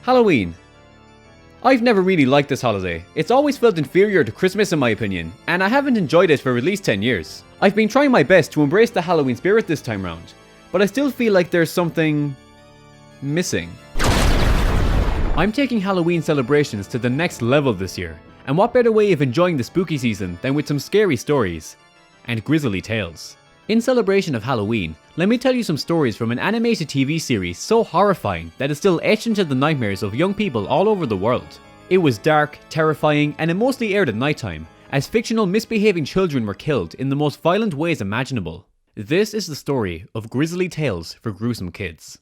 Halloween. I've never really liked this holiday. It's always felt inferior to Christmas in my opinion, and I haven't enjoyed it for at least 10 years. I've been trying my best to embrace the Halloween spirit this time round, but I still feel like there's something missing. I'm taking Halloween celebrations to the next level this year, and what better way of enjoying the spooky season than with some scary stories and grisly tales. In celebration of Halloween, let me tell you some stories from an animated TV series so horrifying that it's still etched into the nightmares of young people all over the world. It was dark, terrifying, and it mostly aired at nighttime, as fictional misbehaving children were killed in the most violent ways imaginable. This is the story of Grizzly Tales for Gruesome Kids.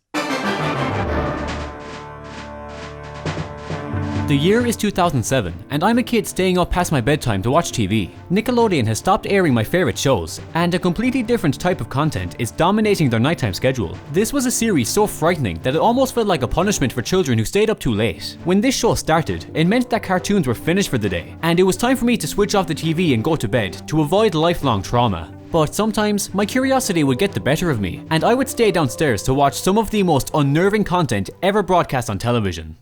The year is 2007, and I'm a kid staying up past my bedtime to watch TV. Nickelodeon has stopped airing my favorite shows, and a completely different type of content is dominating their nighttime schedule. This was a series so frightening that it almost felt like a punishment for children who stayed up too late. When this show started, it meant that cartoons were finished for the day, and it was time for me to switch off the TV and go to bed to avoid lifelong trauma. But sometimes, my curiosity would get the better of me, and I would stay downstairs to watch some of the most unnerving content ever broadcast on television.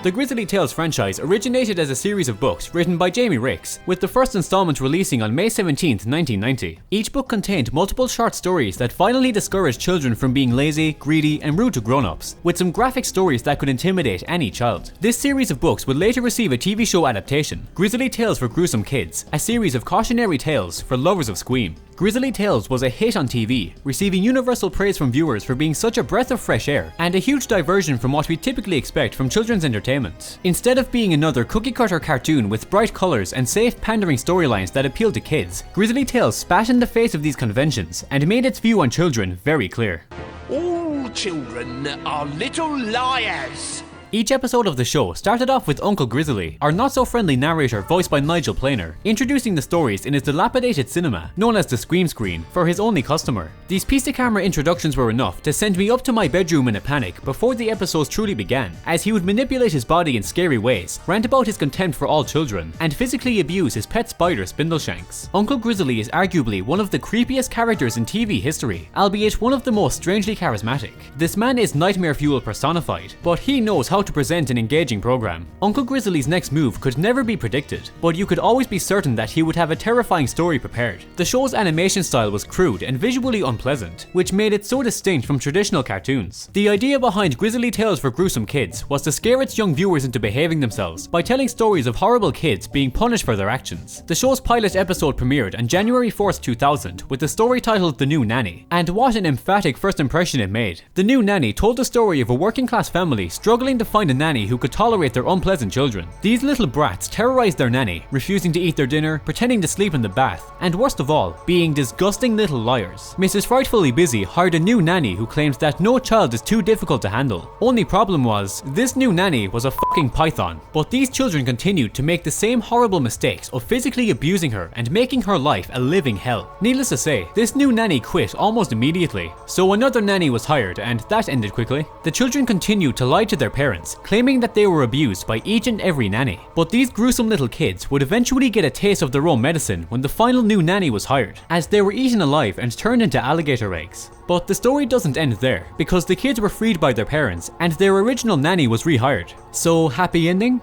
The Grizzly Tales franchise originated as a series of books written by Jamie Ricks, with the first installment releasing on May 17, 1990. Each book contained multiple short stories that finally discouraged children from being lazy, greedy, and rude to grown-ups, with some graphic stories that could intimidate any child. This series of books would later receive a TV show adaptation, Grizzly Tales for Gruesome Kids, a series of cautionary tales for lovers of Scream. Grizzly Tales was a hit on TV, receiving universal praise from viewers for being such a breath of fresh air, and a huge diversion from what we typically expect from children's entertainment. Instead of being another cookie-cutter cartoon with bright colours and safe pandering storylines that appeal to kids, Grizzly Tales spat in the face of these conventions and made its view on children very clear. All children are little liars. Each episode of the show started off with Uncle Grizzly, our not-so-friendly narrator voiced by Nigel Planer, introducing the stories in his dilapidated cinema, known as the Scream Screen, for his only customer. These piece-of-camera introductions were enough to send me up to my bedroom in a panic before the episodes truly began, as he would manipulate his body in scary ways, rant about his contempt for all children, and physically abuse his pet spider Spindleshanks. Uncle Grizzly is arguably one of the creepiest characters in TV history, albeit one of the most strangely charismatic. This man is nightmare fuel personified, but he knows how to present an engaging program. Uncle Grizzly's next move could never be predicted, but you could always be certain that he would have a terrifying story prepared. The show's animation style was crude and visually unpleasant, which made it so distinct from traditional cartoons. The idea behind Grizzly Tales for Gruesome Kids was to scare its young viewers into behaving themselves by telling stories of horrible kids being punished for their actions. The show's pilot episode premiered on January 4th, 2000 with the story titled The New Nanny, and what an emphatic first impression it made. The New Nanny told the story of a working class family struggling to find a nanny who could tolerate their unpleasant children. These little brats terrorized their nanny, refusing to eat their dinner, pretending to sleep in the bath, and worst of all, being disgusting little liars. Mrs. Frightfully Busy hired a new nanny who claimed that no child is too difficult to handle. Only problem was, this new nanny was a fucking python. But these children continued to make the same horrible mistakes of physically abusing her and making her life a living hell. Needless to say, this new nanny quit almost immediately, so another nanny was hired and that ended quickly. The children continued to lie to their parents, claiming that they were abused by each and every nanny. But these gruesome little kids would eventually get a taste of their own medicine when the final new nanny was hired, as they were eaten alive and turned into alligator eggs. But the story doesn't end there, because the kids were freed by their parents and their original nanny was rehired. So happy ending?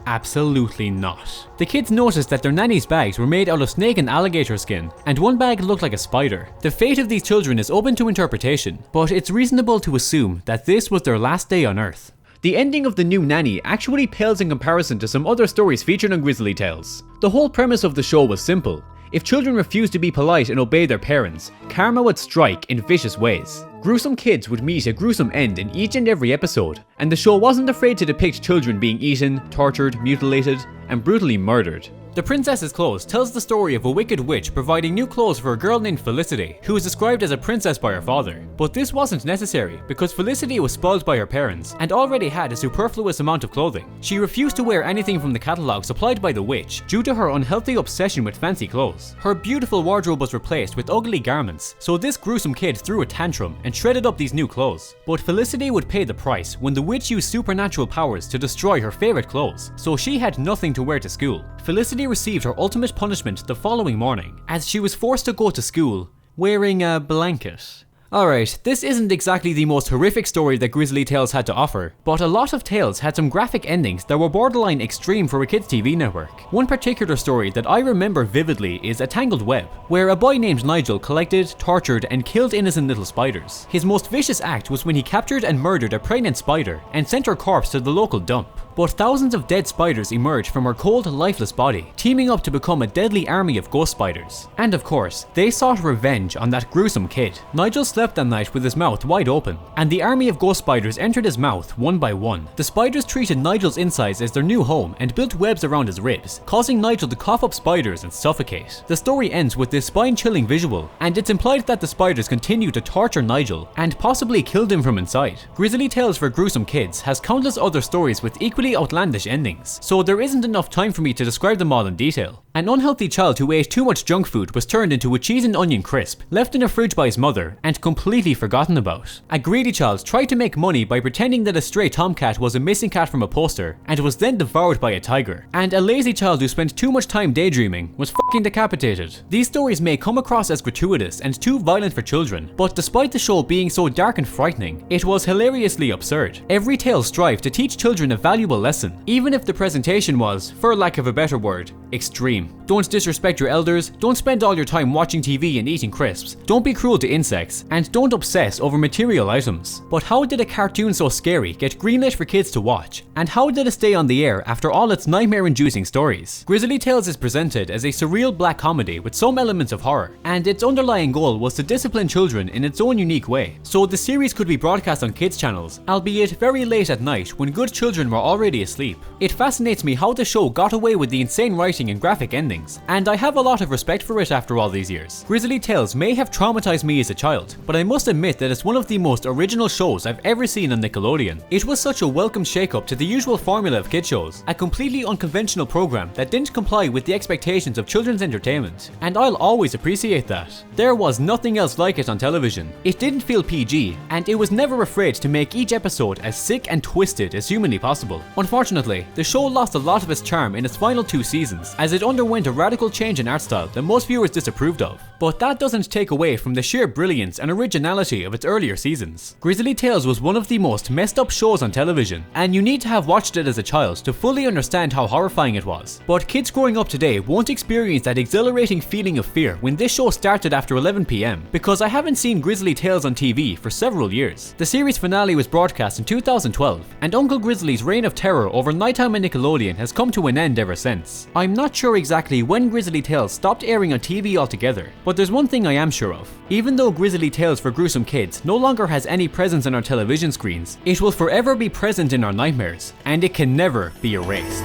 Absolutely not. The kids noticed that their nanny's bags were made out of snake and alligator skin, and one bag looked like a spider. The fate of these children is open to interpretation, but it's reasonable to assume that this was their last day on Earth. The ending of The New Nanny actually pales in comparison to some other stories featured on Grizzly Tales. The whole premise of the show was simple. If children refused to be polite and obey their parents, karma would strike in vicious ways. Gruesome Kids would meet a gruesome end in each and every episode, and the show wasn't afraid to depict children being eaten, tortured, mutilated, and brutally murdered. The Princess's Clothes tells the story of a wicked witch providing new clothes for a girl named Felicity, who was described as a princess by her father. But this wasn't necessary, because Felicity was spoiled by her parents and already had a superfluous amount of clothing. She refused to wear anything from the catalogue supplied by the witch due to her unhealthy obsession with fancy clothes. Her beautiful wardrobe was replaced with ugly garments, so this gruesome kid threw a tantrum and shredded up these new clothes. But Felicity would pay the price when the witch used supernatural powers to destroy her favorite clothes, so she had nothing to wear to school. Felicity received her ultimate punishment the following morning, as she was forced to go to school wearing a blanket. Alright, this isn't exactly the most horrific story that Grizzly Tales had to offer, but a lot of tales had some graphic endings that were borderline extreme for a kids TV network. One particular story that I remember vividly is A Tangled Web, where a boy named Nigel collected, tortured, and killed innocent little spiders. His most vicious act was when he captured and murdered a pregnant spider and sent her corpse to the local dump. But thousands of dead spiders emerged from her cold, lifeless body, teaming up to become a deadly army of ghost spiders. And of course, they sought revenge on that gruesome kid. Nigel slept that night with his mouth wide open, and the army of ghost spiders entered his mouth one by one. The spiders treated Nigel's insides as their new home and built webs around his ribs, causing Nigel to cough up spiders and suffocate. The story ends with this spine-chilling visual, and it's implied that the spiders continued to torture Nigel and possibly killed him from inside. Grizzly Tales for Gruesome Kids has countless other stories with equally outlandish endings, so there isn't enough time for me to describe them all in detail. An unhealthy child who ate too much junk food was turned into a cheese and onion crisp, left in a fridge by his mother, and completely forgotten about. A greedy child tried to make money by pretending that a stray tomcat was a missing cat from a poster, and was then devoured by a tiger. And a lazy child who spent too much time daydreaming was fucking decapitated. These stories may come across as gratuitous and too violent for children, but despite the show being so dark and frightening, it was hilariously absurd. Every tale strived to teach children a valuable lesson, even if the presentation was, for lack of a better word, extreme. Don't disrespect your elders, don't spend all your time watching TV and eating crisps, don't be cruel to insects, and don't obsess over material items. But how did a cartoon so scary get greenlit for kids to watch? And how did it stay on the air after all its nightmare-inducing stories? Grizzly Tales is presented as a surreal black comedy with some elements of horror, and its underlying goal was to discipline children in its own unique way. So the series could be broadcast on kids channels, albeit very late at night when good children were already asleep. It fascinates me how the show got away with the insane writing and graphic endings, and I have a lot of respect for it after all these years. Grizzly Tales may have traumatized me as a child, but I must admit that it's one of the most original shows I've ever seen on Nickelodeon. It was such a welcome shake-up to the usual formula of kid shows, a completely unconventional program that didn't comply with the expectations of children's entertainment, and I'll always appreciate that. There was nothing else like it on television. It didn't feel PG, and it was never afraid to make each episode as sick and twisted as humanly possible. Unfortunately, the show lost a lot of its charm in its final 2 seasons, as it underwent a radical change in art style that most viewers disapproved of. But that doesn't take away from the sheer brilliance and originality of its earlier seasons. Grizzly Tales was one of the most messed up shows on television, and you need to have watched it as a child to fully understand how horrifying it was. But kids growing up today won't experience that exhilarating feeling of fear when this show started after 11 PM, because I haven't seen Grizzly Tales on TV for several years. The series finale was broadcast in 2012, and Uncle Grizzly's reign of terror over nighttime and Nickelodeon has come to an end ever since. I'm not sure exactly when Grizzly Tales stopped airing on TV altogether, but there's one thing I am sure of. Even though Grizzly Tales for Gruesome Kids no longer has any presence on our television screens, it will forever be present in our nightmares, and it can never be erased.